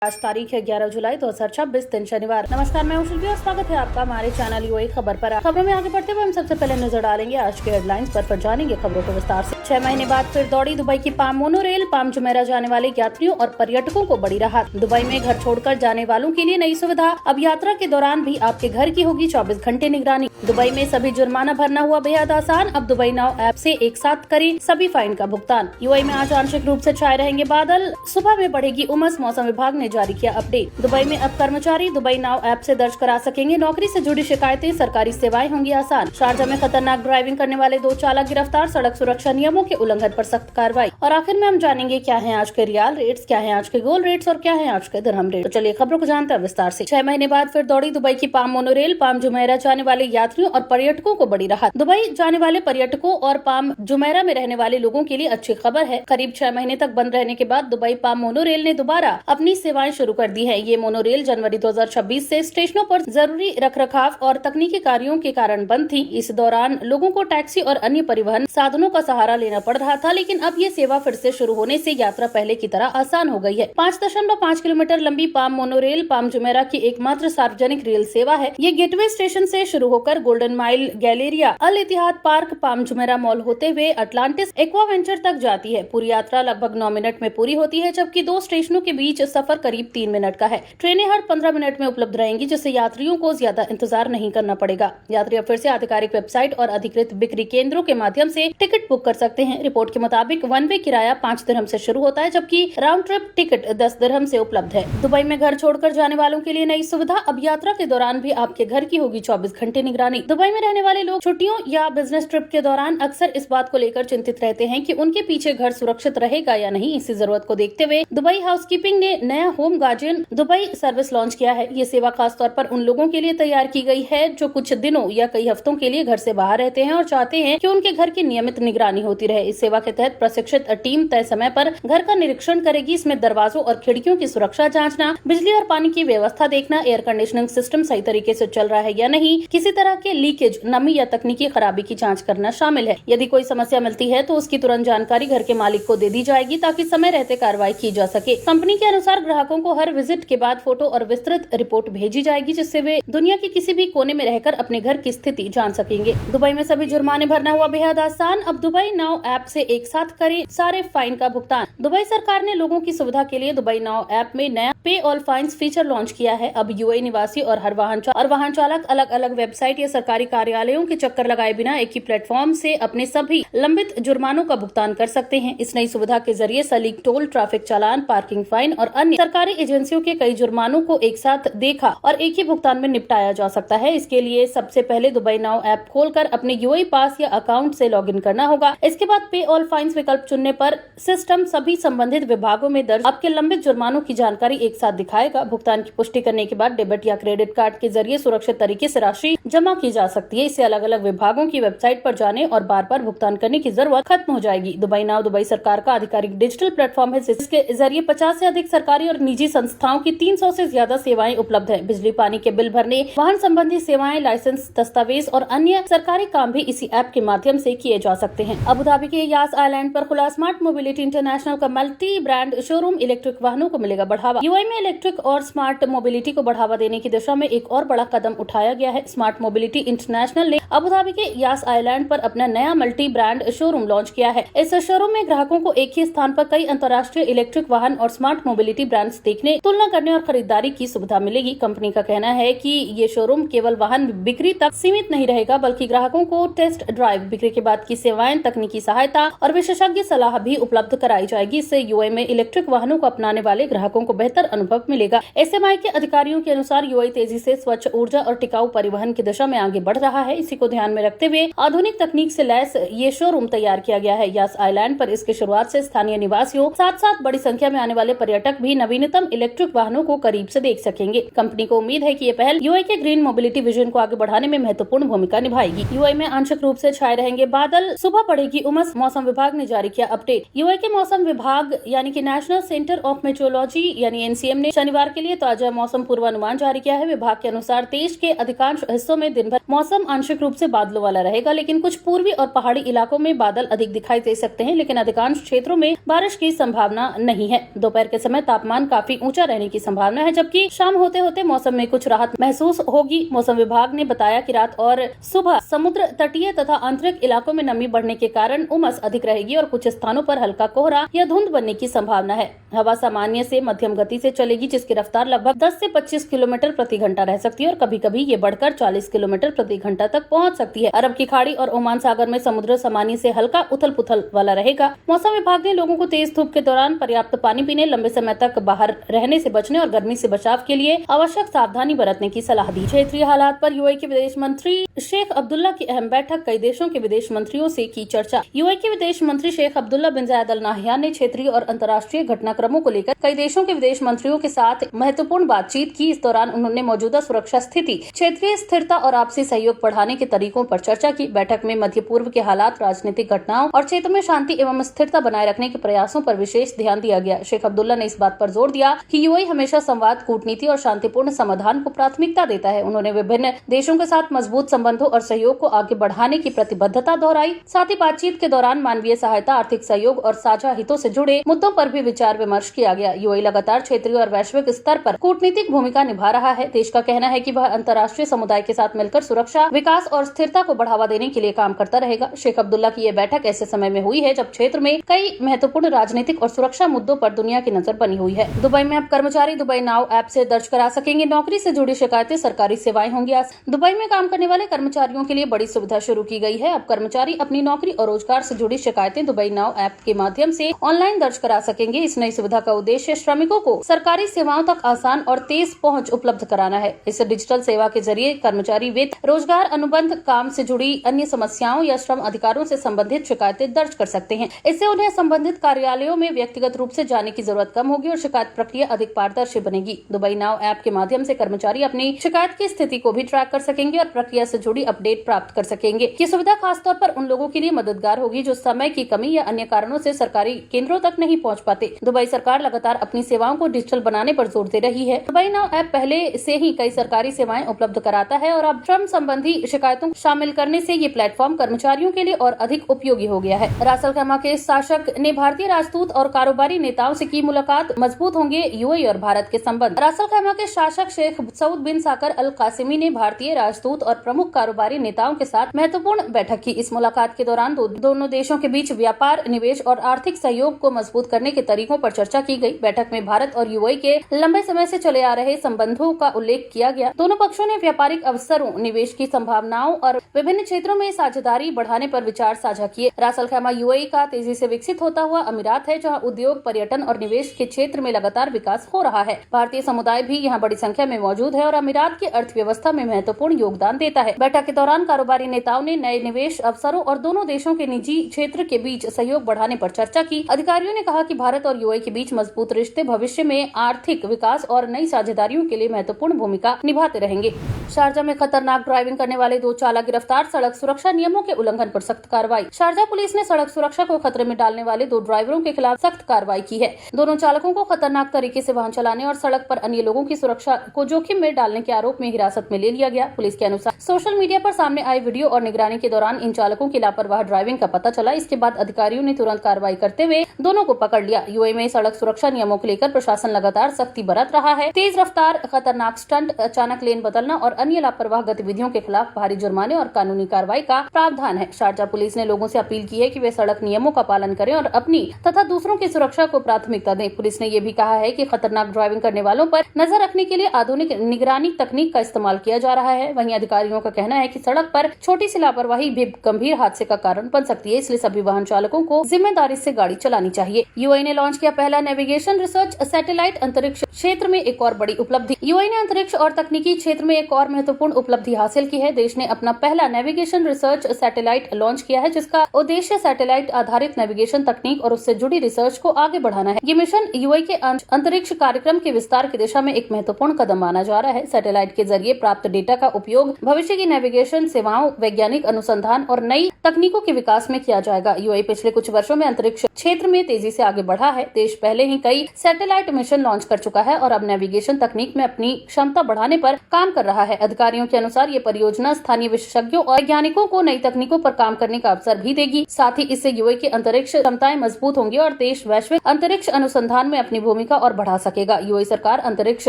आज तारीख है 11 जुलाई 2026 दिन शनिवार। नमस्कार, मैं शिल्पी और स्वागत है आपका हमारे चैनल यूएई खबर पर। खबरों में आगे बढ़ते हुए हम सबसे पहले नजर डालेंगे आज के हेडलाइंस पर, फिर जानेंगे खबरों को विस्तार से। 6 महीने बाद फिर दौड़ी दुबई की पाम मोनोरेल। पाम जुमेरा जाने वाले यात्रियों और पर्यटकों को बड़ी राहत। दुबई में घर छोड़कर जाने वालों के लिए नई सुविधा। अब यात्रा के दौरान भी आपके घर की होगी 24 घंटे निगरानी। दुबई में सभी जुर्माना भरना हुआ बेहद आसान। अब दुबई नाउ ऐप से एक साथ करें सभी फाइन का भुगतान। यूएई में आज आंशिक रूप से छाए रहेंगे बादल। सुबह में बढ़ेगी उमस, मौसम विभाग ने जारी किया अपडेट। दुबई में अब कर्मचारी दुबई नाउ ऐप से दर्ज करा सकेंगे नौकरी से जुड़ी शिकायतें। सरकारी सेवाएं होंगी आसान। शारजा में खतरनाक ड्राइविंग करने वाले 2 चालक गिरफ्तार। सड़क सुरक्षा नियमों के उल्लंघन पर सख्त कार्रवाई। और आखिर में हम जानेंगे क्या है आज के रियाल रेट्स, क्या है आज के गोल्ड रेट्स और क्या है आज के दिरहम रेट। तो चलिए खबरों को जानते हैं विस्तार से। 6 महीने बाद फिर दौड़ी दुबई की पाम मोनोरेल। पाम जुमेरा जाने वाले यात्रियों और पर्यटकों को बड़ी राहत। दुबई जाने वाले पर्यटकों और पाम जुमेरा में रहने वाले लोगों के लिए अच्छी खबर है। करीब 6 महीने तक बंद रहने के बाद दुबई पाम मोनोरेल ने दोबारा अपनी सेवाएं शुरू कर दी है। ये मोनोरेल जनवरी 2026 से स्टेशनों पर जरूरी रखरखाव और तकनीकी कार्यों के कारण बंद थी। इस दौरान लोगों को टैक्सी और अन्य परिवहन साधनों का सहारा लेना पड़ रहा था, लेकिन अब ये सेवा फिर से शुरू होने से यात्रा पहले की तरह आसान हो गई है। 5.5 किलोमीटर लंबी पाम मोनोरेल पाम जुमेरा की एकमात्र सार्वजनिक रेल सेवा है। ये गेटवे स्टेशन से शुरू होकर गोल्डन माइल, गैलेरिया, अल इतिहाद पार्क, पाम जुमेरा मॉल होते हुए अटलांटिस एक्वावेंचर तक जाती है। पूरी यात्रा लगभग 9 मिनट में पूरी होती है, जबकि 2 स्टेशनों के बीच सफर करीब 3 मिनट का है। ट्रेनें हर 15 मिनट में उपलब्ध रहेंगी, जिससे यात्रियों को ज्यादा इंतजार नहीं करना पड़ेगा। यात्री अब फिर से आधिकारिक वेबसाइट और अधिकृत बिक्री केंद्रों के माध्यम से टिकट बुक कर सकते हैं। रिपोर्ट के मुताबिक वन वे किराया 5 दिरहम से शुरू होता है, जबकि राउंड ट्रिप टिकट 10 दिरहम से उपलब्ध है। दुबई में घर छोड़कर जाने वालों के लिए नई सुविधा। अब यात्रा के दौरान भी आपके घर की होगी 24 घंटे निगरानी। दुबई में रहने वाले लोग छुट्टियों या बिजनेस ट्रिप के दौरान अक्सर इस बात को लेकर चिंतित रहते हैं कि उनके पीछे घर सुरक्षित रहेगा या नहीं। इसी जरूरत को देखते हुए दुबई हाउसकीपिंग ने नया home guardian Dubai service launch किया है। ये सेवा खास तौर पर उन लोगों के लिए तैयार की गई है जो कुछ दिनों या कई हफ्तों के लिए घर से बाहर रहते हैं और चाहते हैं कि उनके घर की नियमित निगरानी होती रहे। इस सेवा के तहत प्रशिक्षित टीम तय समय पर घर का निरीक्षण करेगी। इसमें दरवाजों और खिड़कियों की सुरक्षा जांचना, बिजली और पानी की व्यवस्था देखना, एयर कंडीशनिंग सिस्टम सही तरीके से चल रहा है या नहीं, किसी तरह के लीकेज, नमी या तकनीकी खराबी की जाँच करना शामिल है। यदि कोई समस्या मिलती है तो उसकी तुरंत जानकारी घर के मालिक को दे दी जाएगी ताकि समय रहते कार्रवाई की जा सके। कंपनी के अनुसार ग्राहकों को हर विजिट के बाद फोटो और विस्तृत रिपोर्ट भेजी जाएगी, जिससे वे दुनिया के किसी भी कोने में रहकर अपने घर की स्थिति जान सकेंगे। दुबई में सभी जुर्माने भरना हुआ बेहद आसान। अब दुबई नाउ ऐप से एक साथ करें सारे फाइन का भुगतान। दुबई सरकार ने लोगों की सुविधा के लिए दुबई नाउ ऐप में नया पे ऑल फाइन्स फीचर लॉन्च किया है। अब यूएई निवासी और हर वाहन चालक अलग अलग वेबसाइट या सरकारी कार्यालयों के चक्कर लगाए बिना एक ही प्लेटफॉर्म से अपने सभी लंबित जुर्मानों का भुगतान कर सकते हैं। इस नई सुविधा के जरिए सलीक टोल, ट्रैफिक चालान, पार्किंग फाइन और अन्य सरकारी एजेंसियों के कई जुर्मानों को एक साथ देखा और एक ही भुगतान में निपटाया जा सकता है। इसके लिए सबसे पहले दुबई नाउ ऐप खोलकर अपने यूएई पास या अकाउंट से लॉगिन करना होगा। इसके बाद पे ऑल फाइन्स विकल्प चुनने पर सिस्टम सभी संबंधित विभागों में दर्ज आपके लंबित जुर्मानों की जानकारी एक साथ दिखाएगा। भुगतान की पुष्टि करने के बाद डेबिट या क्रेडिट कार्ड के जरिए सुरक्षित तरीके से राशि जमा की जा सकती है। इससे अलग अलग विभागों की वेबसाइट पर जाने और बार बार भुगतान करने की जरूरत खत्म हो जाएगी। दुबई नाउ दुबई सरकार का आधिकारिक डिजिटल प्लेटफॉर्म है, जिसके जरिए 50 से अधिक सरकारी और निजी संस्थाओं की 300 से ज्यादा सेवाएं उपलब्ध है। बिजली पानी के बिल भरने, वाहन संबंधी सेवाएं, लाइसेंस, दस्तावेज और अन्य सरकारी काम भी इसी ऐप के माध्यम से किए जा सकते हैं। अबू धाबी के यास आइलैंड पर खुला स्मार्ट मोबिलिटी इंटरनेशनल का मल्टी ब्रांड शोरूम। इलेक्ट्रिक वाहनों को मिलेगा बढ़ावा। यूएई में इलेक्ट्रिक और स्मार्ट मोबिलिटी को बढ़ावा देने की दिशा में एक और बड़ा कदम उठाया गया है। स्मार्ट मोबिलिटी इंटरनेशनल ने अबू धाबी के यास आइलैंड पर अपना नया मल्टी ब्रांड शोरूम लॉन्च किया है। इस शोरूम में ग्राहकों को एक ही स्थान पर कई अंतर्राष्ट्रीय इलेक्ट्रिक वाहन और स्मार्ट मोबिलिटी ब्रांड्स देखने, तुलना करने और खरीदारी की सुविधा मिलेगी। कंपनी का कहना है कि ये शोरूम केवल वाहन बिक्री तक सीमित नहीं रहेगा, बल्कि ग्राहकों को टेस्ट ड्राइव, बिक्री के बाद की सेवाएं, तकनीकी सहायता और विशेषज्ञ सलाह भी उपलब्ध कराई जाएगी। इससे यूएई में इलेक्ट्रिक वाहनों को अपनाने वाले ग्राहकों को बेहतर अनुभव मिलेगा। एसएमआई के अधिकारियों के अनुसार यूएई तेजी से स्वच्छ ऊर्जा और टिकाऊ परिवहन की दिशा में आगे बढ़ रहा है। इसी को ध्यान में रखते हुए आधुनिक तकनीक से लैस ये शोरूम तैयार किया गया है। यास आइलैंड पर इसकी शुरुआत से स्थानीय निवासियों साथ साथ बड़ी संख्या में आने वाले पर्यटक भी नवीनतम इलेक्ट्रिक वाहनों को करीब से देख सकेंगे। कंपनी को उम्मीद है कि ये पहल यूएई के ग्रीन मोबिलिटी विजन को आगे बढ़ाने में महत्वपूर्ण भूमिका निभाएगी। यूएई में आंशिक रूप से छाए रहेंगे बादल। सुबह बढ़ेगी उमस, मौसम विभाग ने जारी किया अपडेट। यूएई के मौसम विभाग यानी कि नेशनल सेंटर ऑफ मेट्रोलॉजी यानी एनसीएम ने शनिवार के लिए ताजा मौसम पूर्वानुमान जारी किया है। विभाग के अनुसार देश के अधिकांश हिस्सों में दिन भर मौसम आंशिक रूप से बादलों वाला रहेगा, लेकिन कुछ पूर्वी और पहाड़ी इलाकों में बादल अधिक दिखाई दे सकते हैं, लेकिन अधिकांश क्षेत्रों में बारिश की संभावना नहीं है। दोपहर के समय तापमान काफी ऊंचा रहने की संभावना है, जबकि शाम होते होते मौसम में कुछ राहत महसूस होगी। मौसम विभाग ने बताया कि रात और सुबह समुद्र तटीय तथा आंतरिक इलाकों में नमी बढ़ने के कारण उमस अधिक रहेगी और कुछ स्थानों पर हल्का कोहरा या धुंध बनने की संभावना है। हवा सामान्य से मध्यम गति से चलेगी, जिसकी रफ्तार लगभग 10 से 25 किलोमीटर प्रति घंटा रह सकती है और कभी-कभी ये बढ़कर 40 किलोमीटर प्रति घंटा तक पहुंच सकती है। अरब की खाड़ी और ओमान सागर में समुद्र सामान्य से हल्का उथल-पुथल वाला रहेगा। मौसम विभाग ने लोगों को तेज धूप के दौरान पर्याप्त पानी पीने, लंबे समय तक बाहर रहने से बचने और गर्मी से बचाव के लिए आवश्यक सावधानी बरतने की सलाह दी। क्षेत्रीय हालात पर यूएई के विदेश मंत्री शेख अब्दुल्ला की अहम बैठक, कई देशों के विदेश मंत्रियों से की चर्चा। यूएई के विदेश मंत्री शेख अब्दुल्ला बिन जायद अल नाहयान ने क्षेत्रीय और अंतर्राष्ट्रीय घटनाक्रमों को लेकर कई देशों के विदेश मंत्रियों के साथ महत्वपूर्ण बातचीत की। इस दौरान उन्होंने मौजूदा सुरक्षा स्थिति, क्षेत्रीय स्थिरता और आपसी सहयोग बढ़ाने के तरीकों पर चर्चा की। बैठक में मध्य पूर्व के हालात, राजनीतिक घटनाओं और क्षेत्र में शांति एवं स्थिरता बनाए रखने के प्रयासों पर विशेष ध्यान दिया गया। शेख अब्दुल्ला ने इस बात पर जोर दिया कि यूएई हमेशा संवाद, कूटनीति और शांतिपूर्ण समाधान को प्राथमिकता देता है। उन्होंने विभिन्न देशों के साथ मजबूत संबंधों और सहयोग को आगे बढ़ाने की प्रतिबद्धता दोहराई। साथ ही बातचीत के दौरान मानवीय सहायता, आर्थिक सहयोग और साझा हितों से जुड़े मुद्दों पर भी विचार विमर्श किया गया। यूएई लगातार क्षेत्रीय और वैश्विक स्तर पर कूटनीतिक भूमिका निभा रहा है। देश का कहना है कि वह अंतर्राष्ट्रीय समुदाय के साथ मिलकर सुरक्षा, विकास और स्थिरता को बढ़ावा देने के लिए काम करता रहेगा। शेख अब्दुल्ला की यह बैठक ऐसे समय में हुई है जब क्षेत्र में कई महत्वपूर्ण राजनीतिक और सुरक्षा मुद्दों पर दुनिया की नजर बनी हुई है। दुबई में अब कर्मचारी दुबई नाउ ऐप से दर्ज करा सकेंगे नौकरी से जुड़ी शिकायतें, सरकारी सेवाएं होंगी। दुबई में काम करने वाले कर्मचारियों के लिए बड़ी सुविधा शुरू की गई है। अब कर्मचारी अपनी नौकरी और रोजगार से जुड़ी शिकायतें दुबई नाउ ऐप के माध्यम से ऑनलाइन दर्ज करा सकेंगे। इस नई सुविधा का उद्देश्य श्रमिकों को सरकारी सेवाओं तक आसान और तेज पहुंच उपलब्ध कराना है। इस डिजिटल सेवा के जरिए कर्मचारी वित्त, रोजगार अनुबंध, काम से जुड़ी अन्य समस्याओं या श्रम अधिकारों से संबंधित शिकायतें दर्ज कर सकते हैं। इससे उन्हें संबंधित कार्यालयों में व्यक्तिगत रूप से जाने की जरूरत कम होगी और शिकायत प्रक्रिया अधिक पारदर्शी बनेगी। दुबई नाउ ऐप के माध्यम से कर्मचारी अपनी शिकायत की स्थिति को भी ट्रैक कर सकेंगे और प्रक्रिया से जुड़ी अपडेट प्राप्त कर सकेंगे। ये सुविधा खासतौर पर उन लोगों के लिए मददगार होगी जो समय की कमी या अन्य कारणों से सरकारी केंद्रों तक नहीं पहुंच पाते। दुबई सरकार लगातार अपनी सेवाओं को डिजिटल बनाने पर जोर दे रही है। दुबई नाउ ऐप पहले से ही कई सरकारी सेवाएं उपलब्ध कराता है और अब श्रम संबंधी शिकायतों को शामिल करने से ये प्लेटफॉर्म कर्मचारियों के लिए और अधिक उपयोगी हो गया है। रास अल खैमा के शासक ने भारतीय राजदूत और कारोबारी नेताओं से की मुलाकात, मजबूत होंगे यूएई और भारत के संबंध। रास अल खैमा के शासक शेख सऊद बिन साकर अल कासिमी ने भारतीय राजदूत और प्रमुख कारोबारी नेताओं के साथ महत्वपूर्ण बैठक की। इस मुलाकात के दौरान दोनों देशों के बीच व्यापार, निवेश और आर्थिक सहयोग को मजबूत करने के तरीकों पर चर्चा की गई। बैठक में भारत और यूएई के लंबे समय से चले आ रहे संबंधों का उल्लेख किया गया। दोनों पक्षों ने व्यापारिक अवसरों, निवेश की संभावनाओं और विभिन्न क्षेत्रों में साझेदारी बढ़ाने पर विचार साझा किए। रास अल खैमा यूएई का तेजी से विकसित होता हुआ अमीरात है, जहां उद्योग, पर्यटन और निवेश के क्षेत्र में लगातार विकास हो रहा है। भारतीय समुदाय भी यहां बड़ी संख्या में मौजूद है और अमीरात की अर्थव्यवस्था में महत्वपूर्ण योगदान देता है। बैठक के दौरान कारोबारी नेताओं ने नए निवेश अवसरों और दोनों देशों के निजी क्षेत्र के बीच सहयोग बढ़ाने पर चर्चा की। अधिकारियों ने कहा कि भारत और यूएई के बीच मजबूत रिश्ते भविष्य में आर्थिक विकास और नई साझेदारियों के लिए महत्वपूर्ण भूमिका निभाते रहेंगे। शारजा में खतरनाक ड्राइविंग करने वाले 2 चालक गिरफ्तार, सड़क सुरक्षा नियमों के उल्लंघन पर सख्त कार्रवाई। शारजा पुलिस ने सड़क सुरक्षा को खतरे में डालने वाले 2 ड्राइवरों के खिलाफ सख्त कार्रवाई की है। दोनों चालकों को खतरनाक तरीके से वाहन चलाने और सड़क पर अन्य लोगों की सुरक्षा को जोखिम में डालने के आरोप में हिरासत में ले लिया गया। पुलिस के अनुसार सोशल मीडिया पर सामने आए वीडियो और निगरानी के दौरान इन चालकों की लापरवाह ड्राइविंग का पता चला। इसके बाद अधिकारियों ने तुरंत कार्रवाई करते हुए दोनों को पकड़ लिया। यूएई में सड़क सुरक्षा नियमों को लेकर प्रशासन लगातार सख्ती बरत रहा है। तेज रफ्तार, खतरनाक स्टंट, अचानक लेन बदलना और अन्य लापरवाह गतिविधियों के खिलाफ भारी जुर्माने और कानूनी कार्रवाई का प्रावधान है। शारजा पुलिस ने लोगों से अपील की है कि वे सड़क नियमों का पालन करें और अपनी तथा दूसरों की सुरक्षा को प्राथमिकता दें। पुलिस ने ये भी कहा है कि खतरनाक ड्राइविंग करने वालों पर नजर रखने के लिए आधुनिक निगरानी तकनीक का इस्तेमाल किया जा रहा है। वहीं अधिकारियों का कहना है कि सड़क पर छोटी सी लापरवाही भी गंभीर हादसे का कारण बन सकती है, इसलिए सभी वाहन चालकों को जिम्मेदारी से गाड़ी चलानी चाहिए। यूएई ने लॉन्च किया पहला नेविगेशन रिसर्च सैटेलाइट। अंतरिक्ष क्षेत्र में एक और बड़ी उपलब्धि। यूएई ने अंतरिक्ष और तकनीकी क्षेत्र में एक और महत्वपूर्ण उपलब्धि हासिल की है। देश ने अपना पहला नेविगेशन रिसर्च सैटेलाइट लॉन्च किया है, जिसका उद्देश्य सैटेलाइट आधारित नेविगेशन तकनीक और उससे जुड़ी रिसर्च को आगे बढ़ाना है। ये मिशन यूएई के अंतरिक्ष कार्यक्रम के विस्तार की दिशा में एक महत्वपूर्ण कदम माना जा रहा है। सैटेलाइट के जरिए प्राप्त डेटा का उपयोग भविष्य की नेविगेशन सेवाओं, वैज्ञानिक अनुसंधान और नई तकनीकों के विकास विकास में किया जाएगा। यूएई पिछले कुछ वर्षों में अंतरिक्ष क्षेत्र में तेजी से आगे बढ़ा है। देश पहले ही कई सैटेलाइट मिशन लॉन्च कर चुका है और अब नेविगेशन तकनीक में अपनी क्षमता बढ़ाने पर काम कर रहा है। अधिकारियों के अनुसार ये परियोजना स्थानीय विशेषज्ञों और वैज्ञानिकों को नई तकनीकों पर काम करने का अवसर भी देगी। साथ ही इससे यूएई की अंतरिक्ष क्षमताएं मजबूत होंगी और देश वैश्विक अंतरिक्ष अनुसंधान में अपनी भूमिका और बढ़ा सकेगा। यूएई सरकार अंतरिक्ष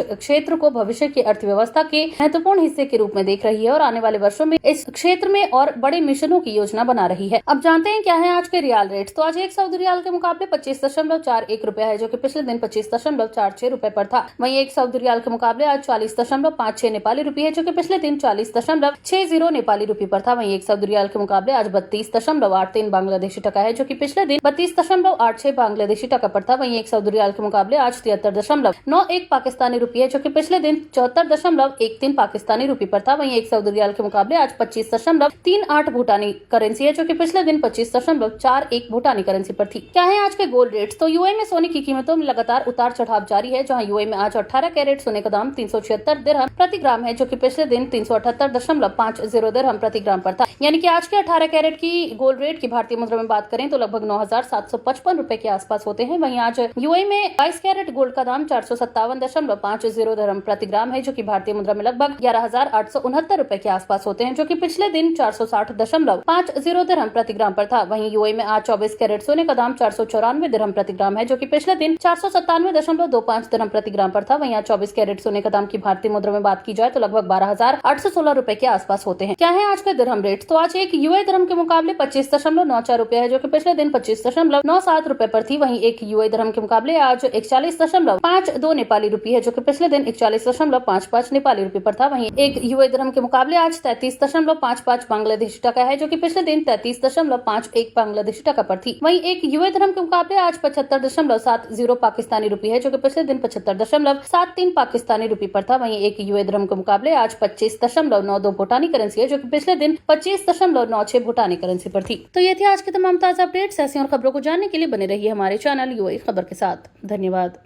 क्षेत्र को भविष्य की अर्थव्यवस्था के महत्वपूर्ण हिस्से के रूप में देख रही है और आने वाले वर्षों में इस क्षेत्र में और बड़े मिशनों की योजना बना रही है। अब जानते हैं क्या है आज के रियाल रेट। तो आज एक सऊदी रियाल के मुकाबले 25.41 रुपए है, जो कि पिछले दिन 25.46 रुपए पर था। वहीं एक सऊदी रियाल के मुकाबले आज 40.56 नेपाली रुपए है, जो कि पिछले दिन 40.60 नेपाली रुपए पर था। वहीं एक सऊदी रियाल के मुकाबले आज 32.83 बांग्लादेशी टका है, जो कि पिछले दिन 32.86 बांग्लादेशी टका पर था। वहीं एक सऊदी रियाल के मुकाबले आज 73.91 पाकिस्तानी रुपए है, जो कि पिछले दिन 74.13 पाकिस्तानी रुपए पर था। वहीं एक सऊदी रियाल के मुकाबले आज 25.38 भूटानी करेंसी है, जो कि पिछले दिन 25.41 भूटानी करेंसी पर थी। क्या है आज के गोल्ड रेट्स। तो यूएई में सोने की कीमतों में लगातार उतार चढ़ाव जारी है, जहां यूएई में आज 18 कैरेट सोने का दाम 376 दिरहम प्रति ग्राम है, जो कि पिछले दिन 378.50 दिरहम प्रति ग्राम पर था। यानी कि आज के 18 कैरेट की गोल्ड रेट की भारतीय मुद्रा में बात करें तो लगभग 9,755 रुपए के आसपास होते हैं। वहीं आज यूएई में 22 कैरेट गोल्ड का दाम 457.50 दिरहम प्रति ग्राम है, जो कि भारतीय मुद्रा में लगभग 11,869 रुपए के आसपास होते हैं, जो कि पिछले दिन 460.50 दिरहम प्रति ग्राम पर था। वहीं यूएई में आज 24 कैरेट सोने का दाम 494 दिरहम प्रति ग्राम है, जो कि पिछले दिन 497.25 दिरहम प्रति ग्राम पर था। वहीं आज 24 कैरेट सोने का दाम की भारतीय मुद्रा में बात की जाए तो लगभग 12,816 रुपए के आसपास होते हैं। क्या है आज का दिरहम रेट। तो आज एक यूएई दिरहम के मुकाबले 25.94 रुपए है, जो कि पिछले दिन 25.97 रुपए पर थी। वहीं एक यूएई दिरहम के मुकाबले आज 41.52 नेपाली रुपए है, जो कि पिछले दिन 41.55 नेपाली रुपए पर था। वहीं एक यूएई दिरहम के मुकाबले आज 33.55 बांग्लादेशी टका है, जो कि पिछले दिन 33.51 बांग्लादेशी टका पर थी। वहीं एक यूएई दिरहम के मुकाबले आज 75.70 पाकिस्तानी रुपए है, जो कि पिछले दिन 75.73 पाकिस्तानी रुपए पर था। वहीं एक यूएई दिरहम के मुकाबले आज 25.92 भूटानी करेंसी है, जो कि पिछले दिन 25.96 भूटानी करेंसी पर थी। तो ये थी आज के तमाम ताजा अपडेट्स। ऐसी और खबरों को जानने के लिए बने रहिए हमारे चैनल यूएई खबर के साथ। धन्यवाद।